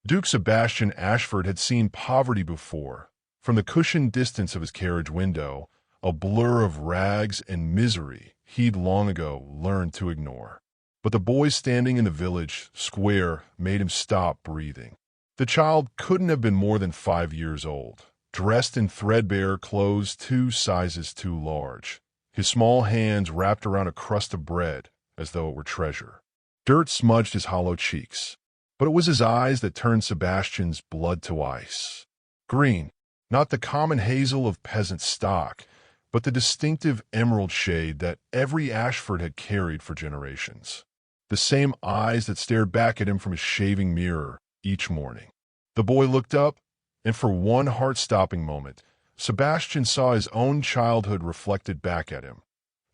Duke Sebastian Ashford had seen poverty before. From the cushioned distance of his carriage window, a blur of rags and misery he'd long ago learned to ignore. But the boy standing in the village square made him stop breathing. The child couldn't have been more than 5 years old, dressed in threadbare clothes 2 sizes too large, his small hands wrapped around a crust of bread as though it were treasure. Dirt smudged his hollow cheeks, but it was his eyes that turned Sebastian's blood to ice. Green, not the common hazel of peasant stock, but the distinctive emerald shade that every Ashford had carried for generations. The same eyes that stared back at him from his shaving mirror each morning. The boy looked up, and for one heart-stopping moment, Sebastian saw his own childhood reflected back at him.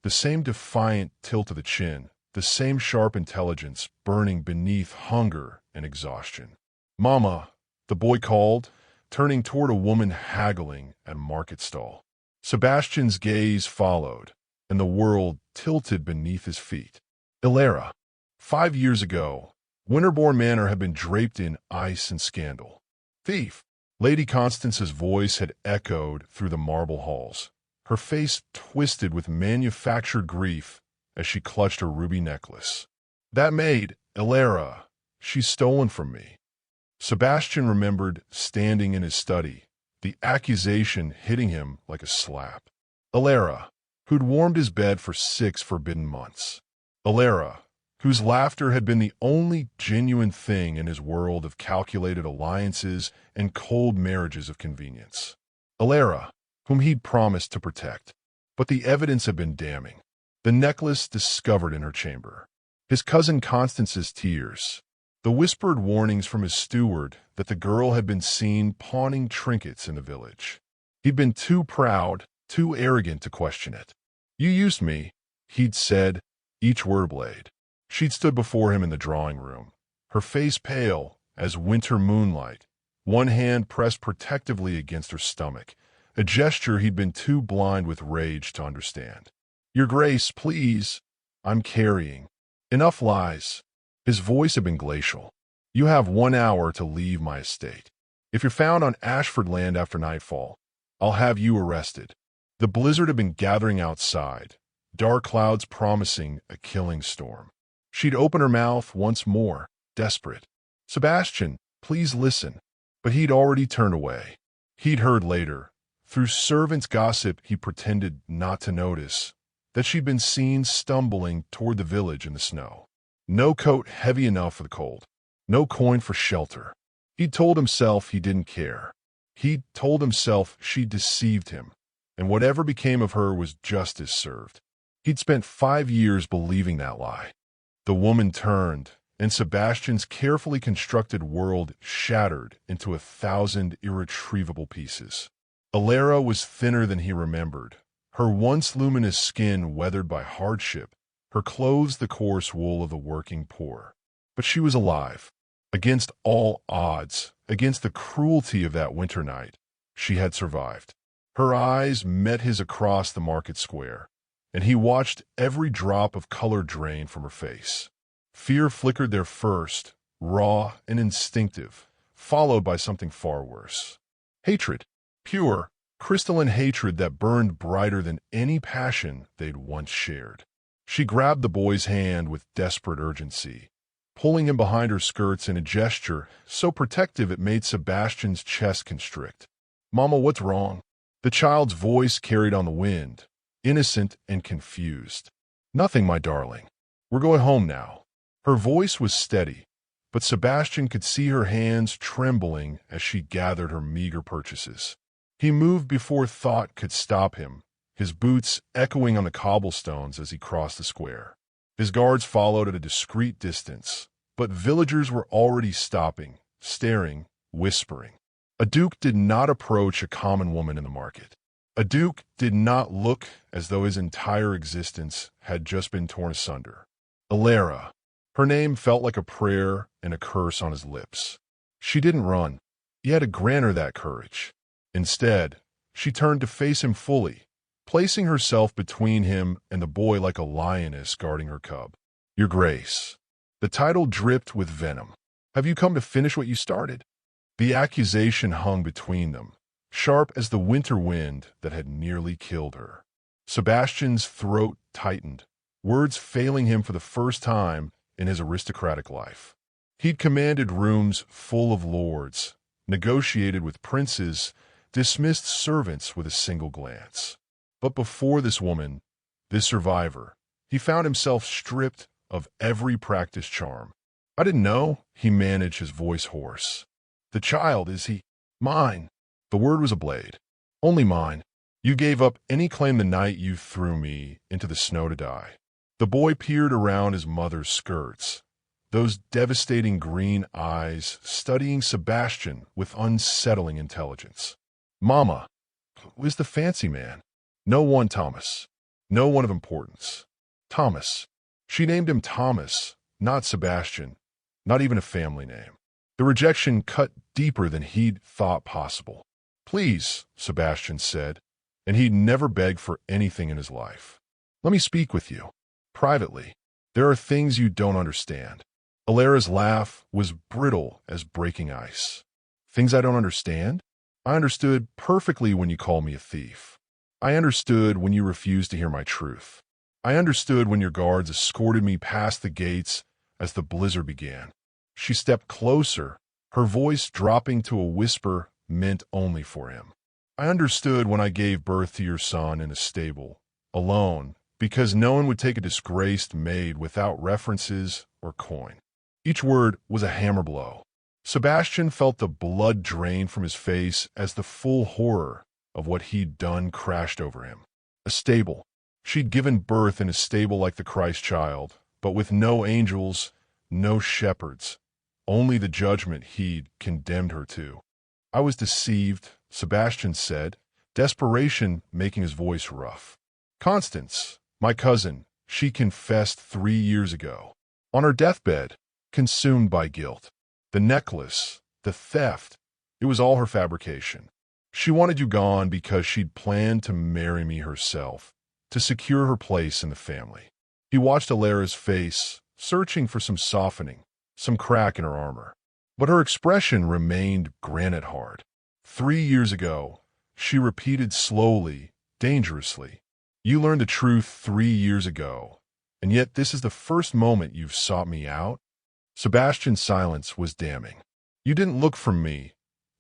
The same defiant tilt of the chin, the same sharp intelligence burning beneath hunger and exhaustion. "Mama," the boy called, turning toward a woman haggling at a market stall. Sebastian's gaze followed, and the world tilted beneath his feet. Elara. 5 years ago, Winterbourne Manor had been draped in ice and scandal. "Thief!" Lady Constance's voice had echoed through the marble halls, her face twisted with manufactured grief as she clutched her ruby necklace. "That maid, Elara, she's stolen from me." Sebastian remembered standing in his study, the accusation hitting him like a slap. Elara, who'd warmed his bed for 6 forbidden months. Elara, whose laughter had been the only genuine thing in his world of calculated alliances and cold marriages of convenience. Elara, whom he'd promised to protect. But the evidence had been damning. The necklace discovered in her chamber. His cousin Constance's tears. The whispered warnings from his steward that the girl had been seen pawning trinkets in the village. He'd been too proud, too arrogant to question it. "You used me," he'd said, each word blade. She'd stood before him in the drawing room, her face pale as winter moonlight, one hand pressed protectively against her stomach, a gesture he'd been too blind with rage to understand. "Your Grace, please. I'm carrying." "Enough lies." His voice had been glacial. "You have 1 hour to leave my estate. If you're found on Ashford land after nightfall, I'll have you arrested." The blizzard had been gathering outside, dark clouds promising a killing storm. She'd open her mouth once more, desperate. "Sebastian, please listen." But he'd already turned away. He'd heard later, through servants' gossip he pretended not to notice, that she'd been seen stumbling toward the village in the snow. No coat heavy enough for the cold. No coin for shelter. He'd told himself he didn't care. He'd told himself she'd deceived him, and whatever became of her was justice served. He'd spent 5 years believing that lie. The woman turned, and Sebastian's carefully constructed world shattered into 1,000 irretrievable pieces. Elara was thinner than he remembered, her once luminous skin weathered by hardship, her clothes the coarse wool of the working poor. But she was alive. Against all odds, against the cruelty of that winter night, she had survived. Her eyes met his across the market square, and he watched every drop of color drain from her face. Fear flickered there first, raw and instinctive, followed by something far worse. Hatred. Pure, crystalline hatred that burned brighter than any passion they'd once shared. She grabbed the boy's hand with desperate urgency, pulling him behind her skirts in a gesture so protective it made Sebastian's chest constrict. "Mama, what's wrong?" The child's voice carried on the wind, innocent and confused. "Nothing, my darling. We're going home now." Her voice was steady, but Sebastian could see her hands trembling as she gathered her meager purchases. He moved before thought could stop him, his boots echoing on the cobblestones as he crossed the square. His guards followed at a discreet distance, but villagers were already stopping, staring, whispering. A duke did not approach a common woman in the market. A duke did not look as though his entire existence had just been torn asunder. Elara. Her name felt like a prayer and a curse on his lips. She didn't run. He had to grant her that courage. Instead, she turned to face him fully, placing herself between him and the boy like a lioness guarding her cub. "Your Grace." The title dripped with venom. Have you come to finish what you started? The accusation hung between them, sharp as the winter wind that had nearly killed her. Sebastian's throat tightened, words failing him for the first time in his aristocratic life. He'd commanded rooms full of lords, negotiated with princes, dismissed servants with a single glance. But before this woman, this survivor, he found himself stripped of every practiced charm. I didn't know, he managed, his voice hoarse. The child, is he? Mine. The word was a blade. Only mine. You gave up any claim the night you threw me into the snow to die. The boy peered around his mother's skirts, those devastating green eyes studying Sebastian with unsettling intelligence. Mama, who is the fancy man? No one, Thomas. No one of importance. Thomas. She named him Thomas, not Sebastian, not even a family name. The rejection cut deeper than he'd thought possible. Please, Sebastian said, and he'd never begged for anything in his life. Let me speak with you. Privately. There are things you don't understand. Elara's laugh was brittle as breaking ice. Things I don't understand? I understood perfectly when you called me a thief. I understood when you refused to hear my truth. I understood when your guards escorted me past the gates as the blizzard began. She stepped closer, her voice dropping to a whisper meant only for him. I understood when I gave birth to your son in a stable, alone, because no one would take a disgraced maid without references or coin. Each word was a hammer blow. Sebastian felt the blood drain from his face as the full horror of what he'd done crashed over him. A stable. She'd given birth in a stable like the Christ child, but with no angels, no shepherds, only the judgment he'd condemned her to. I was deceived, Sebastian said, desperation making his voice rough. Constance, my cousin, she confessed 3 years ago. On her deathbed, consumed by guilt. The necklace, the theft, it was all her fabrication. She wanted you gone because she'd planned to marry me herself, to secure her place in the family. He watched Elara's face, searching for some softening, some crack in her armor. But her expression remained granite hard. 3 years ago, she repeated slowly, dangerously. You learned the truth 3 years ago, and yet this is the first moment you've sought me out? Sebastian's silence was damning. You didn't look for me,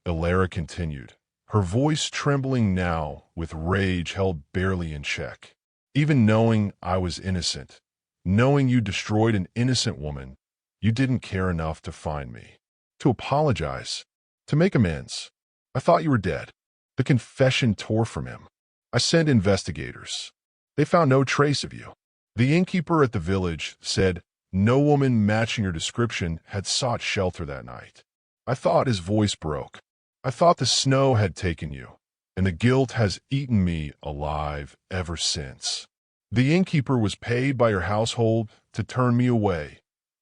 Elara continued, her voice trembling now with rage held barely in check. Even knowing I was innocent, knowing you destroyed an innocent woman, you didn't care enough to find me, to apologize, to make amends. I thought you were dead. The confession tore from him. I sent investigators. They found no trace of you. The innkeeper at the village said no woman matching your description had sought shelter that night. I thought, his voice broke. I thought the snow had taken you, and the guilt has eaten me alive ever since. The innkeeper was paid by your household to turn me away,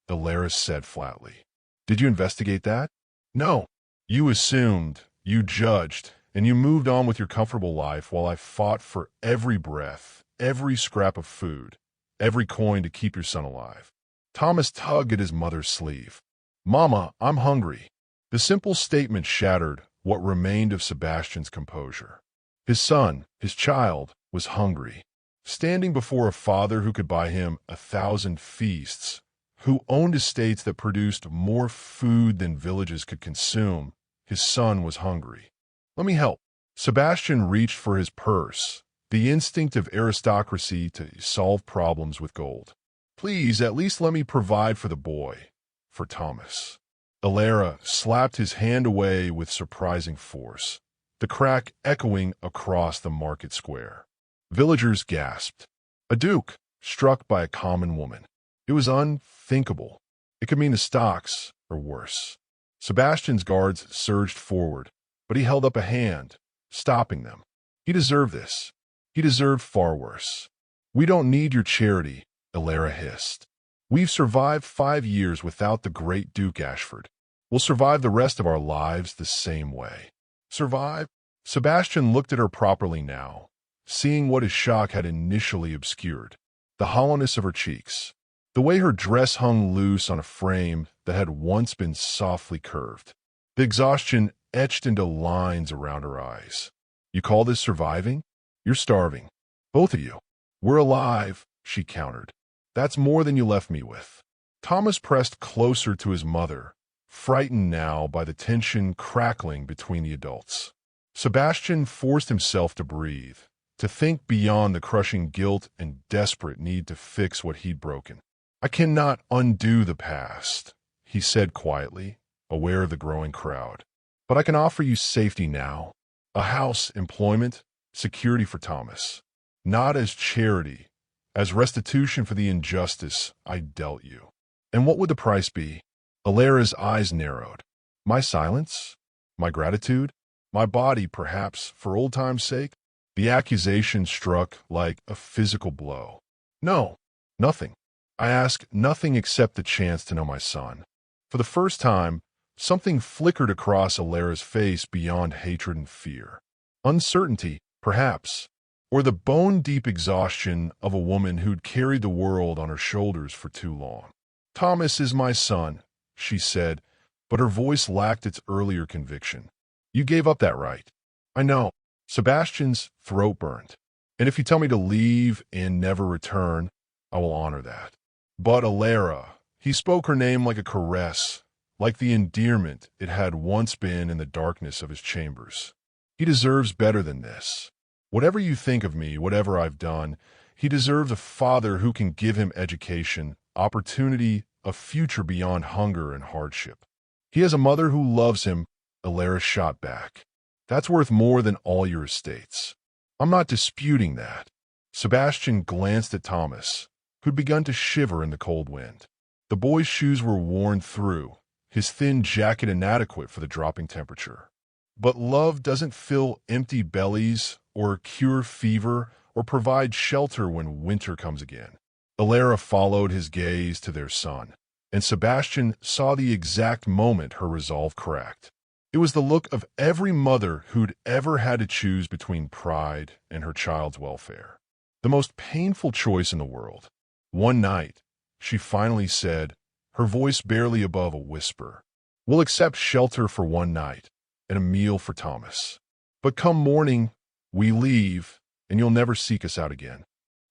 Elara said flatly. Did you investigate that? No. You assumed, you judged, and you moved on with your comfortable life while I fought for every breath, every scrap of food, every coin to keep your son alive. Thomas tugged at his mother's sleeve. Mama, I'm hungry. The simple statement shattered what remained of Sebastian's composure. His son, his child, was hungry, standing before a father who could buy him 1,000 feasts, who owned estates that produced more food than villages could consume. His son was hungry. Let me help. Sebastian reached for his purse, the instinct of aristocracy to solve problems with gold. Please, at least let me provide for the boy, for Thomas. Elara slapped his hand away with surprising force, the crack echoing across the market square. Villagers gasped. A duke, struck by a common woman. It was unthinkable. It could mean the stocks, or worse. Sebastian's guards surged forward, but he held up a hand, stopping them. He deserved this. He deserved far worse. We don't need your charity, Elara hissed. We've survived 5 years without the great Duke Ashford. We'll survive the rest of our lives the same way. Survive? Sebastian looked at her properly now, seeing what his shock had initially obscured. The hollowness of her cheeks, the way her dress hung loose on a frame that had once been softly curved. The exhaustion etched into lines around her eyes. "You call this surviving? You're starving. Both of you." "We're alive," she countered. "That's more than you left me with." Thomas pressed closer to his mother, frightened now by the tension crackling between the adults. Sebastian forced himself to breathe, to think beyond the crushing guilt and desperate need to fix what he'd broken. "I cannot undo the past," he said quietly, aware of the growing crowd. "But I can offer you safety now. A house, employment, security for Thomas. Not as charity, as restitution for the injustice I dealt you." "And what would the price be?" Elara's eyes narrowed. "My silence? My gratitude? My body, perhaps, for old time's sake?" The accusation struck like a physical blow. "No, nothing. I ask nothing except the chance to know my son." For the first time, something flickered across Elara's face beyond hatred and fear. Uncertainty, perhaps, or the bone-deep exhaustion of a woman who'd carried the world on her shoulders for too long. "Thomas is my son," she said, but her voice lacked its earlier conviction. "You gave up that right." "I know." Sebastian's throat burned. "And if you tell me to leave and never return, I will honor that." "But Elara," he spoke her name like a caress, like the endearment it had once been in the darkness of his chambers. "He deserves better than this. Whatever you think of me, whatever I've done, he deserves a father who can give him education, opportunity, a future beyond hunger and hardship. He has a mother who loves him," Elara shot back. "That's worth more than all your estates." "I'm not disputing that." Sebastian glanced at Thomas, who'd begun to shiver in the cold wind. The boy's shoes were worn through, his thin jacket inadequate for the dropping temperature. "But love doesn't fill empty bellies or cure fever or provide shelter when winter comes again." Elara followed his gaze to their son, and Sebastian saw the exact moment her resolve cracked. It was the look of every mother who'd ever had to choose between pride and her child's welfare. The most painful choice in the world. One night, she finally said, her voice barely above a whisper, "We'll accept shelter for one night and a meal for Thomas. But come morning, we leave, and you'll never seek us out again."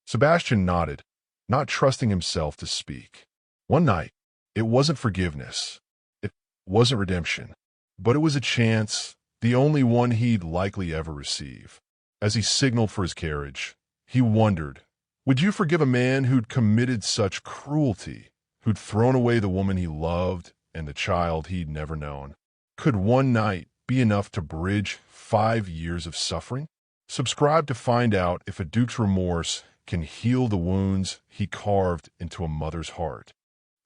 Sebastian nodded, not trusting himself to speak. One night, it wasn't forgiveness. It wasn't redemption. But it was a chance, the only one he'd likely ever receive. As he signaled for his carriage, he wondered, would you forgive a man who'd committed such cruelty, who'd thrown away the woman he loved and the child he'd never known? Could one night be enough to bridge 5 years of suffering? Subscribe to find out if a duke's remorse can heal the wounds he carved into a mother's heart.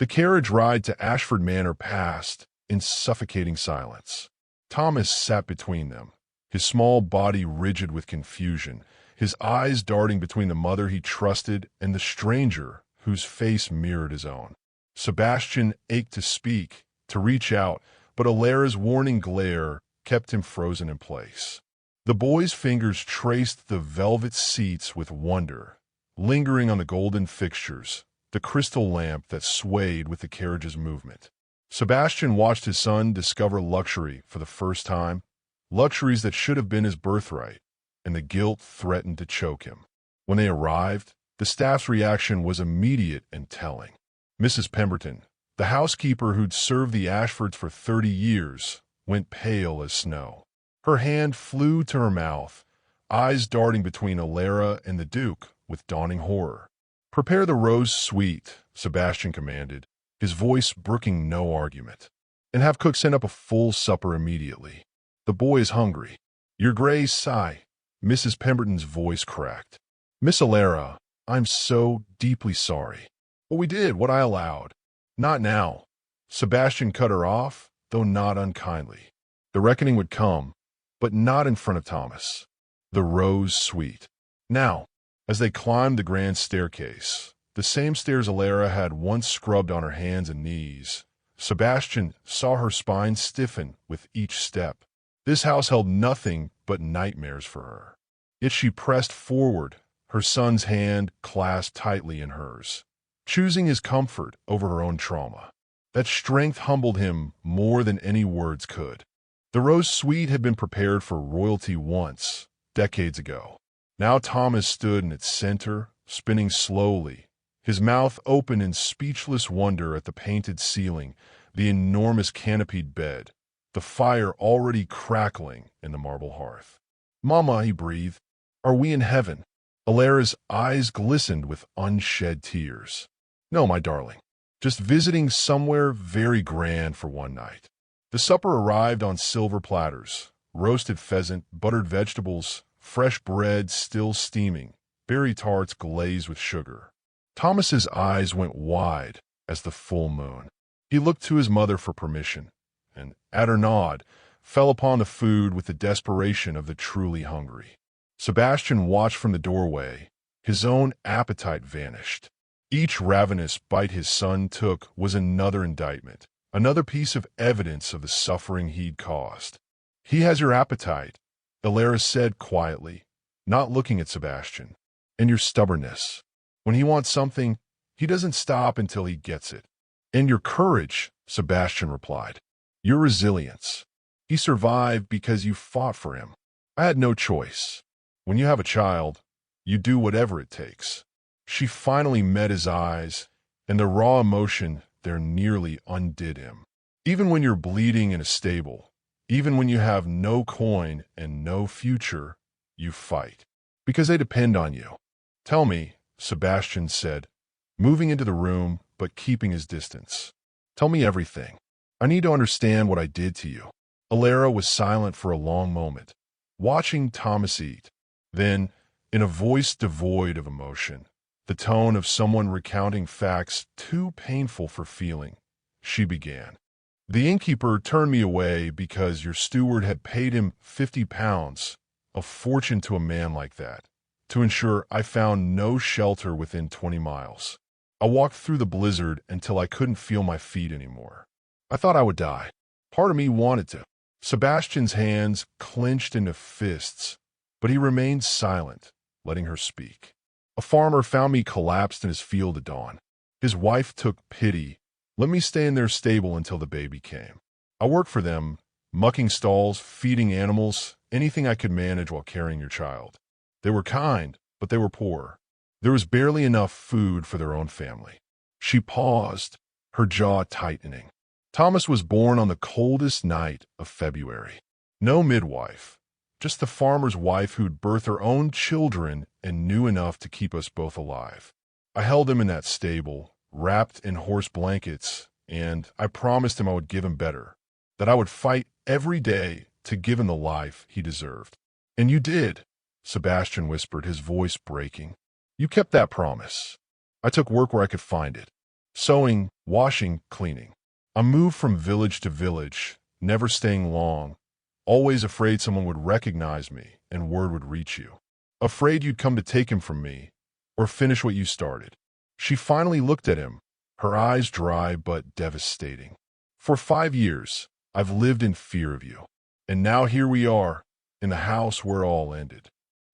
The carriage ride to Ashford Manor passed in suffocating silence. Thomas sat between them, his small body rigid with confusion, his eyes darting between the mother he trusted and the stranger whose face mirrored his own. Sebastian ached to speak, to reach out, but Elara's warning glare kept him frozen in place. The boy's fingers traced the velvet seats with wonder, lingering on the golden fixtures, the crystal lamp that swayed with the carriage's movement. Sebastian watched his son discover luxury for the first time, luxuries that should have been his birthright, and the guilt threatened to choke him. When they arrived, the staff's reaction was immediate and telling. Mrs. Pemberton, the housekeeper who'd served the Ashfords for 30 years, went pale as snow. Her hand flew to her mouth, eyes darting between Elara and the Duke with dawning horror. "Prepare the rose sweet," Sebastian commanded, his voice brooking no argument. "And have cook send up a full supper immediately. The boy is hungry." "Your Grace, sigh." Mrs. Pemberton's voice cracked. "Miss Elara, I'm so deeply sorry. What we did, what I allowed." "Not now." Sebastian cut her off, though not unkindly. The reckoning would come, but not in front of Thomas. The rose sweet. Now, as they climbed the grand staircase, the same stairs Elara had once scrubbed on her hands and knees, Sebastian saw her spine stiffen with each step. This house held nothing but nightmares for her. Yet she pressed forward, her son's hand clasped tightly in hers. choosing his comfort over her own trauma. That strength humbled him more than any words could. The rose suite had been prepared for royalty once, decades ago. Now Thomas stood in its center, spinning slowly, his mouth open in speechless wonder at the painted ceiling, the enormous canopied bed, the fire already crackling in the marble hearth. "Mama," he breathed, "are we in heaven?" Elara's eyes glistened with unshed tears. "No, my darling. Just visiting somewhere very grand for one night." The supper arrived on silver platters: roasted pheasant, buttered vegetables, fresh bread still steaming, berry tarts glazed with sugar. Thomas's eyes went wide as the full moon. He looked to his mother for permission, and at her nod, fell upon the food with the desperation of the truly hungry. Sebastian watched from the doorway. His own appetite vanished. Each ravenous bite his son took was another indictment, another piece of evidence of the suffering he'd caused. "He has your appetite," Elara said quietly, not looking at Sebastian, "and your stubbornness. When he wants something, he doesn't stop until he gets it." "And your courage," Sebastian replied. "Your resilience. He survived because you fought for him. I had no choice. When you have a child, you do whatever it takes." She finally met his eyes, and the raw emotion there nearly undid him. "Even when you're bleeding in a stable, even when you have no coin and no future, you fight. Because they depend on you." "Tell me," Sebastian said, moving into the room but keeping his distance. "Tell me everything. I need to understand what I did to you." Elara was silent for a long moment, watching Thomas eat. Then, in a voice devoid of emotion, the tone of someone recounting facts too painful for feeling, she began. "The innkeeper turned me away because your steward had paid him £50, a fortune to a man like that, to ensure I found no shelter within 20 miles. I walked through the blizzard until I couldn't feel my feet anymore. I thought I would die. Part of me wanted to." Sebastian's hands clenched into fists, but he remained silent, letting her speak. "A farmer found me collapsed in his field at dawn. His wife took pity, let me stay in their stable until the baby came. I worked for them, mucking stalls, feeding animals, anything I could manage while carrying your child. They were kind, but they were poor. There was barely enough food for their own family." She paused, her jaw tightening. Thomas was born on the coldest night of February. No midwife, just the farmer's wife who'd birthed her own children and knew enough to keep us both alive. I held him in that stable, wrapped in horse blankets, and I promised him I would give him better, that I would fight every day to give him the life he deserved. "And you did," Sebastian whispered, his voice breaking. "You kept that promise. I took work where I could find it. Sewing, washing, cleaning. I moved from village to village, never staying long, always afraid someone would recognize me and word would reach you. Afraid you'd come to take him from me or finish what you started." She finally looked at him, her eyes dry but devastating. "For 5 years, I've lived in fear of you. And now here we are, in the house where it all ended."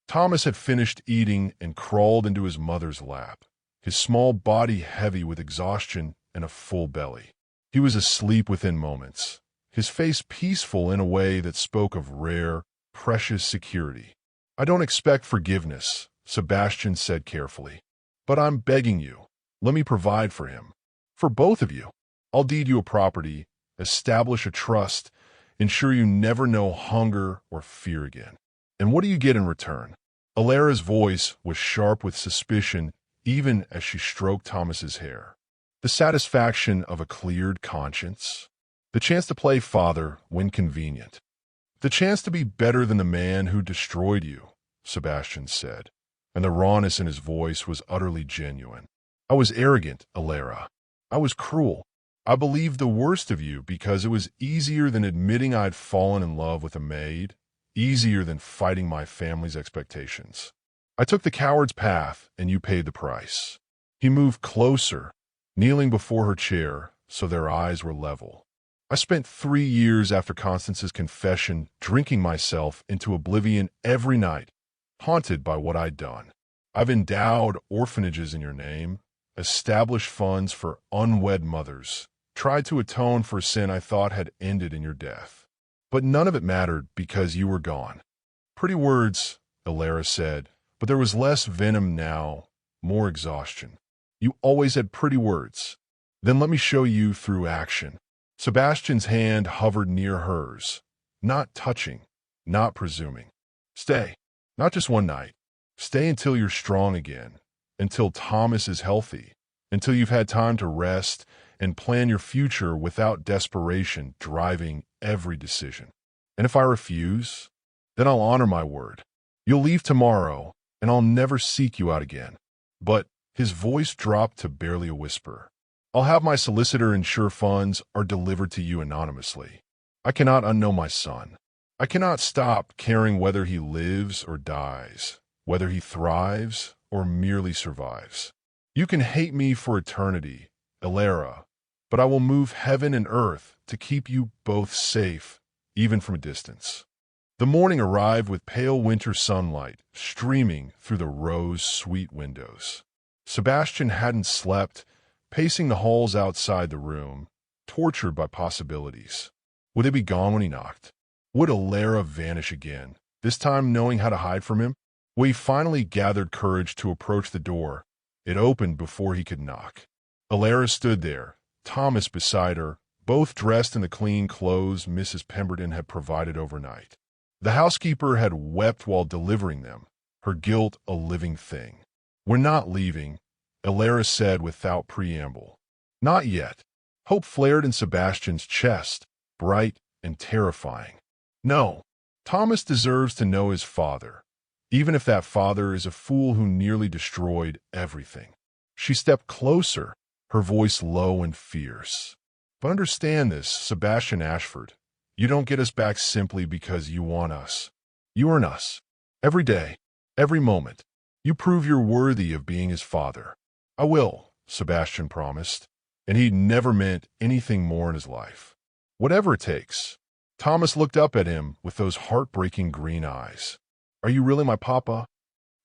Thomas had finished eating and crawled into his mother's lap, his small body heavy with exhaustion and a full belly. He was asleep within moments, his face peaceful in a way that spoke of rare, precious security. "I don't expect forgiveness," Sebastian said carefully. "But I'm begging you, let me provide for him. For both of you. I'll deed you a property, establish a trust, ensure you never know hunger or fear again. And what do you get in return?" Elara's voice was sharp with suspicion even as she stroked Thomas's hair. "The satisfaction of a cleared conscience. The chance to play father when convenient. The chance to be better than the man who destroyed you," Sebastian said, and the rawness in his voice was utterly genuine. "I was arrogant, Elara. I was cruel. I believed the worst of you because it was easier than admitting I'd fallen in love with a maid, easier than fighting my family's expectations. I took the coward's path, and you paid the price." He moved closer, kneeling before her chair so their eyes were level. "I spent 3 years after Constance's confession drinking myself into oblivion every night, haunted by what I'd done. I've endowed orphanages in your name, established funds for unwed mothers, tried to atone for sin I thought had ended in your death. But none of it mattered because you were gone. Pretty words, Elara said, but there was less venom now, more exhaustion. You always had pretty words. Then let me show you through action. Sebastian's hand hovered near hers, not touching, not presuming. Stay, not just one night. Stay until you're strong again, until Thomas is healthy, until you've had time to rest and plan your future without desperation driving every decision. And if I refuse, then I'll honor my word. You'll leave tomorrow, and I'll never seek you out again. But his voice dropped to barely a whisper. I'll have my solicitor ensure funds are delivered to you anonymously. I cannot unknow my son. I cannot stop caring whether he lives or dies, whether he thrives or merely survives. You can hate me for eternity, Elara, but I will move heaven and earth to keep you both safe, even from a distance. The morning arrived with pale winter sunlight streaming through the rose-sweet windows. Sebastian hadn't slept, pacing the halls outside the room, tortured by possibilities. Would they be gone when he knocked? Would Elara vanish again, this time knowing how to hide from him? When he finally gathered courage to approach the door, it opened before he could knock. Elara stood there, Thomas beside her, both dressed in the clean clothes Mrs. Pemberton had provided overnight. The housekeeper had wept while delivering them, her guilt a living thing. We're not leaving, Elara said without preamble. Not yet. Hope flared in Sebastian's chest, bright and terrifying. No, Thomas deserves to know his father, even if that father is a fool who nearly destroyed everything. She stepped closer, her voice low and fierce. But understand this, Sebastian Ashford. You don't get us back simply because you want us. You earn us. Every day, every moment. You prove you're worthy of being his father. I will, Sebastian promised, and he'd never meant anything more in his life. Whatever it takes. Thomas looked up at him with those heartbreaking green eyes. Are you really my papa?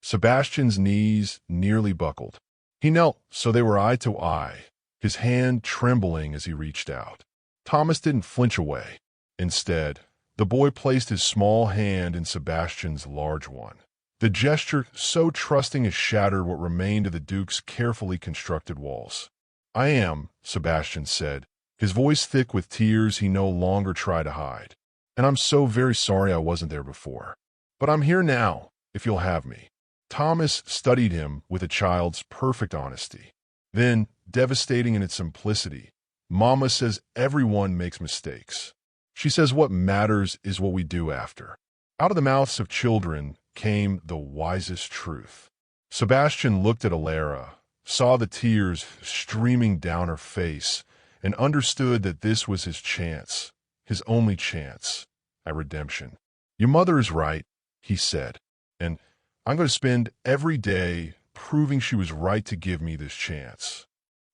Sebastian's knees nearly buckled. He knelt so they were eye to eye, his hand trembling as he reached out. Thomas didn't flinch away. Instead, the boy placed his small hand in Sebastian's large one. The gesture, so trusting, it shattered what remained of the Duke's carefully constructed walls. I am, Sebastian said, his voice thick with tears he no longer tried to hide. And I'm so very sorry I wasn't there before. But I'm here now, if you'll have me. Thomas studied him with a child's perfect honesty. Then, devastating in its simplicity, Mama says everyone makes mistakes. She says what matters is what we do after. Out of the mouths of children came the wisest truth. Sebastian looked at Elara, saw the tears streaming down her face, and understood that this was his chance, his only chance, at redemption. Your mother is right, he said, and I'm going to spend every day proving she was right to give me this chance.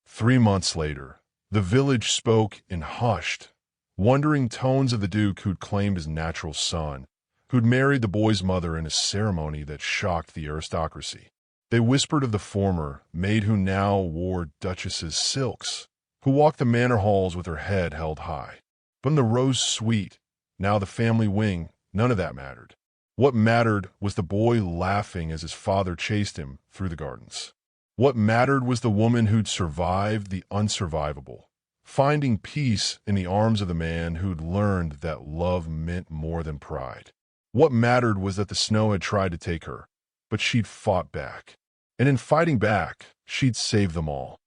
3 months later, the village spoke in hushed, wondering tones of the Duke who'd claimed his natural son, who'd married the boy's mother in a ceremony that shocked the aristocracy. They whispered of the former, Maid who now wore Duchess's silks, who walked the manor halls with her head held high. But in the Rose Suite, now the family wing, none of that mattered. What mattered was the boy laughing as his father chased him through the gardens. What mattered was the woman who'd survived the unsurvivable, finding peace in the arms of the man who'd learned that love meant more than pride. What mattered was that the snow had tried to take her, but she'd fought back. And in fighting back, she'd saved them all.